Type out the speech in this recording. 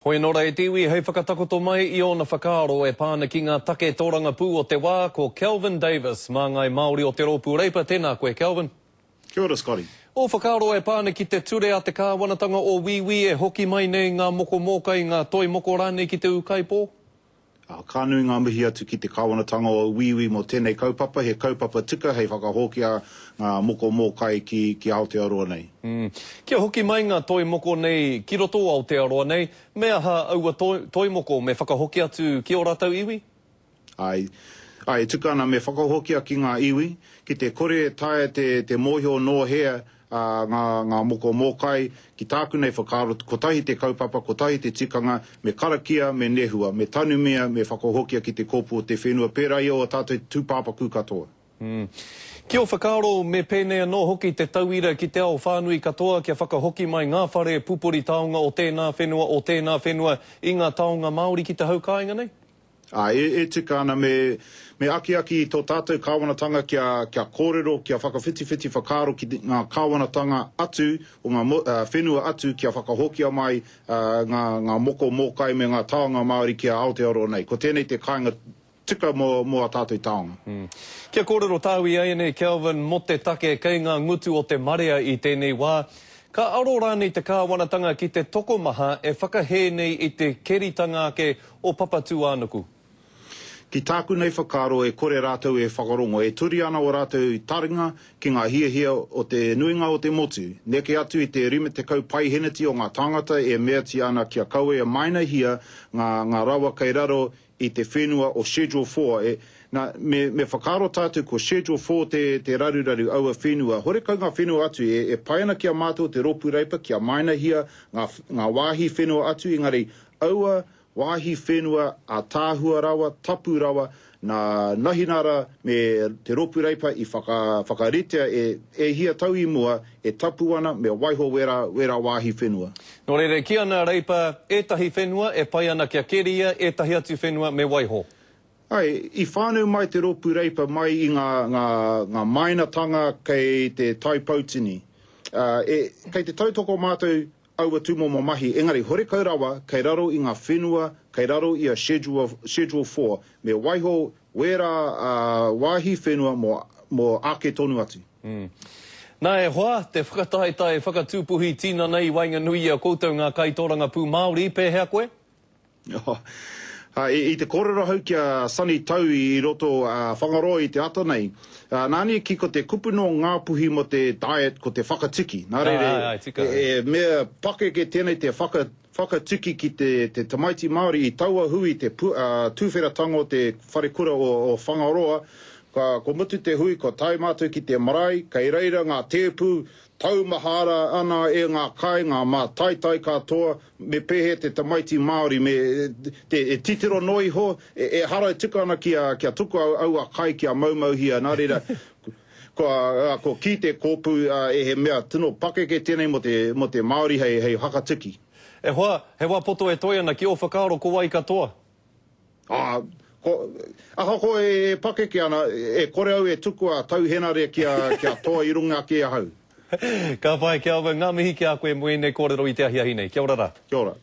Hoi nora e tiwi, hei whakatakoto mai I ona whakaaro e pāna ki ngā take tōranga pū o te wā ko Kelvin Davis, mā ngai Māori o te rōpū reipa. Tēnā koe, Kelvin. Kia ora, Scotty. O whakaaro e pāna ki te ture a te kāwanatanga o Wiwi e hoki mai nei ngā moko mōkai, ngā toi moko rānei ki te ukaipo? Ka nui ngā mihi atu ki te kāwanatanga o Wiwi mo tēnei kaupapa, he kaupapa tika, hei whakahokia ngā moko mōkai ki Aotearoa nei. Kia hoki mai ngā toi moko nei ki roto Aotearoa nei, mea ha aua toi moko me whakahoki atu ki o rātou iwi? Ai, tukana me whakahokia ki ngā iwi, ki te kore tae te mōhio no hea, ngā moko mōkai, ki tāku nei whakaaro, kotahi te kaupapa, kotahi te tikanga, me karakia, me nehua, me tanumia, me whakahokia ki te kōpū o te whenua, pērā I o a tātou tūpāpaku katoa. Kia o whakaaro me pēnei anō hoki te tauira ki te ao whānui katoa, kia whakahoki mai ngā whare pupuri taonga o tēnā whenua, I ngā taonga Māori ki te haukāinga nei? E tika ana me aki tō tātou kāwanatanga kia kōrero, kia whakawhitiwhiti whakaaro ki ngā kāwanatanga atu, o ngā whenua atu, kia whakahokia mai ngā moko mōkai me ngā taonga Māori kia Aotearoa nei. Ko tēnei te kāinga tika mō a tātou taonga. Kia kōrero tāui ai nei, Kelvin, mo te take kei ngā ngutu o te marea I tēnei wā. Ka aro rānei te kāwanatanga ki te tokomaha e whakahē nei I te keritanga ake o Papatū Ānuku. Ki tāku nei whakaaro e kore rātou e whakarongo, e turi ana o rātou I taringa ki ngā hiahia o te nuinga o te motu. Neke atu I te rime te kau pai heneti o ngā tangata e mea ti ana kia kaue e maina hia ngā rawa kei raro I te whenua o Schedule 4. Me whakaaro tātou ko Schedule 4 te raruraru aua whenua. Hore kau ngā whenua atu e pai ana kia mātou te rōpū reipa kia maina hia ngā wāhi whenua atu engari aua wāhi whenua a tāhua rawa, tapu rawa, nā nahinara me te rōpū reipa I whakaritea e hia tau I mua e tapu ana me waiho wera wāhi whenua. Nō reire, ki ana reipa ētahi whenua e pai ana kia keria, ētahi atu whenua me waiho. I whānau mai te rōpū reipa mai I ngā mainatanga kei te taipautini. Kei te tautoko mātou aua tūmomo mahi, engari hore kaurawa, kei raro I ngā whenua, kei raro I a Schedule 4, me waiho wera wāhi whenua mo ake tonu atu. Nā e hoa, te whakataetai whakatūpuhi tīna nei wainga nui a koutou ngā kaitōranga pū Māori, pēhea koe? I te kōrero hau kia sani tau I roto whangaroa I te ata nei, nāni ki ko te kupu no ngā puhi mo te diet ko te whakatiki. Nā reire, mea pake ke tēnei te whakatiki ki te tamaiti Māori I taua hui te tūwheratanga o te wharekura o whangaroa, ko mutu te hui, ko tai mātou ki te marae, kei reira ngā tēpū, taumahara ana e ngā kai, ngā mā taitai katoa, me pehe te tamaiti Māori, me te titiro noi ho, e harai tika ana kia tuku au a kai kia maumauhia, nā reira, ko ki te kōpū e he mea tino pake ke tēnei mo te Māori hei hakatiki. E hoa, he wā poto e toi ana ki o whakaaro ko wai katoa? Aha ko e pake ki ana, e kore au e tuku a tauhenare kia toa I runga ki a hau. Ka pai, Kelvin, ngā mihi ki a koe moene kōrero I te ahiahi nei. Kia ora rā. Kia ora.